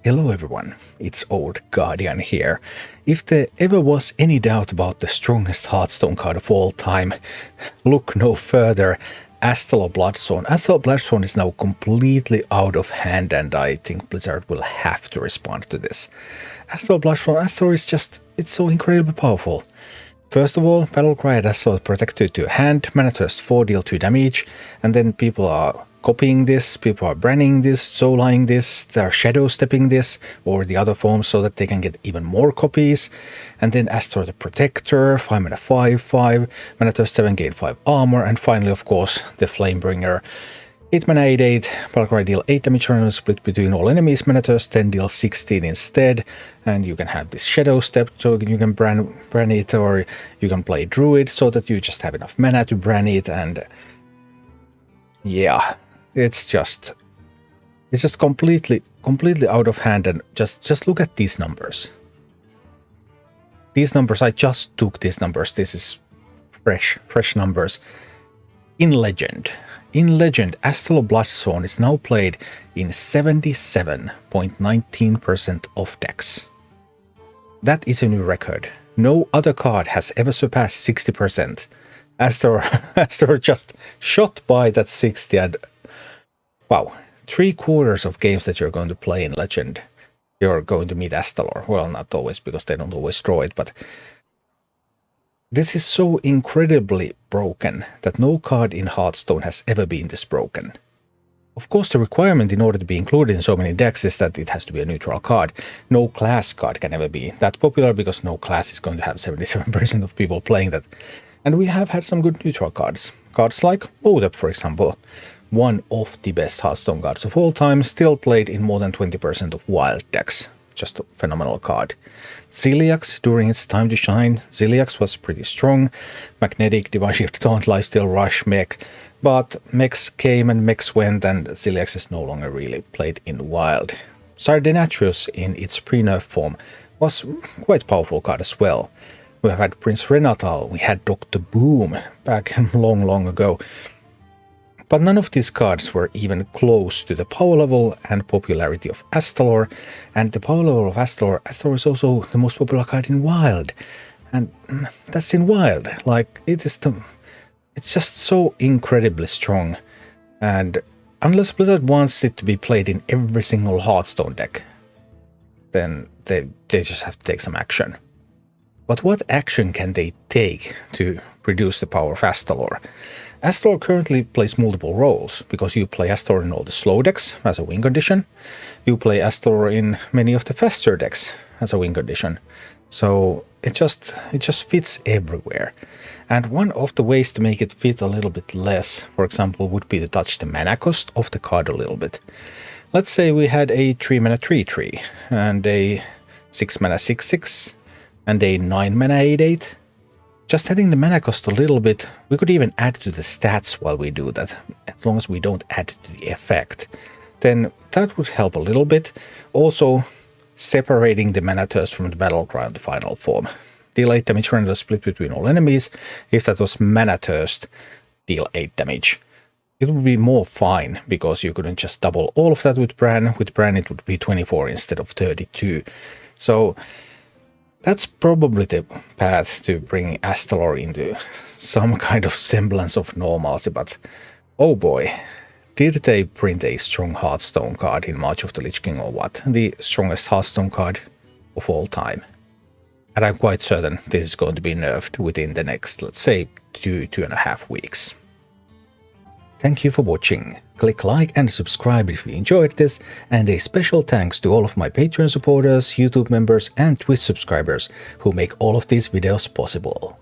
Hello everyone, it's Old Guardian here. If there ever was any doubt about the strongest Hearthstone card of all time, look no further. Astalor Bloodsworn. Astalor Bloodsworn is now completely out of hand, and I think Blizzard will have to respond to this. Astalor Bloodsworn, Astalor is just, it's so incredibly powerful. First of all, Battle Cry at Astalor protected to hand, mana thirst 4, deal 2 damage, and then people are copying this, people are branding this, soul-eyeing this, they are shadow stepping this, or the other forms so that they can get even more copies. And then Astalor the Protector, 5 mana 5/5, mana thirst 7, gain 5 armor, and finally of course the Flamebringer. 8 mana 8/8, Battle Cry deal 8 damage randomly split between all enemies, mana thirst 10, deal 16 instead, and you can have this shadow step so you can brand it, or you can play Druid so that you just have enough mana to brand it, and yeah. It's just completely out of hand, and just look at these numbers. These numbers, I just took these numbers. This is fresh numbers. In Legend, Astalor Bloodsworn is now played in 77.19% of decks. That is a new record. No other card has ever surpassed 60%. Astalor just shot by that 60, and wow, 3/4 of games that you're going to play in Legend, you're going to meet Astalor. Well, not always, because they don't always draw it, but this is so incredibly broken that no card in Hearthstone has ever been this broken. Of course, the requirement in order to be included in so many decks is that it has to be a neutral card. No class card can ever be that popular, because no class is going to have 77% of people playing that. And we have had some good neutral cards. Cards like Load Up, for example. One of the best Hearthstone cards of all time, still played in more than 20% of wild decks. Just a phenomenal card. Ziliax, during its time to shine, Ziliax was pretty strong. Magnetic, Divine Shield, Taunt, Lifesteal, Rush, Mech. But Mechs came and Mechs went, and Ziliax is no longer really played in wild. Sardenatrius in its pre-nerf form was quite a powerful card as well. We have had Prince Renatal, we had Dr. Boom back long ago. But none of these cards were even close to the power level and popularity of Astalor. And the power level of Astalor is also the most popular card in Wild. And that's in Wild. Like, it's just so incredibly strong. And unless Blizzard wants it to be played in every single Hearthstone deck, then they just have to take some action. But what action can they take to reduce the power of Astalor? Astalor currently plays multiple roles, because you play Astalor in all the slow decks as a win condition. You play Astalor in many of the faster decks as a win condition. So it just fits everywhere. And one of the ways to make it fit a little bit less, for example, would be to touch the mana cost of the card a little bit. Let's say we had a 3 mana 3/3 and a 6 mana 6/6 and a 9 mana 8/8. Just adding the mana cost a little bit, we could even add to the stats while we do that, as long as we don't add to the effect. Then that would help a little bit. Also, separating the mana thirst from the Battleground final form. Deal 8 damage randomly split between all enemies. If that was mana thirst, deal 8 damage. It would be more fine, because you couldn't just double all of that with Bran. With Bran it would be 24 instead of 32. So that's probably the path to bringing Astalor into some kind of semblance of normalcy, but oh boy, did they print a strong Hearthstone card in March of the Lich King, or what? The strongest Hearthstone card of all time. And I'm quite certain this is going to be nerfed within the next, let's say, 2.5 weeks. Thank you for watching. Click like and subscribe if you enjoyed this, and a special thanks to all of my Patreon supporters, YouTube members and Twitch subscribers who make all of these videos possible.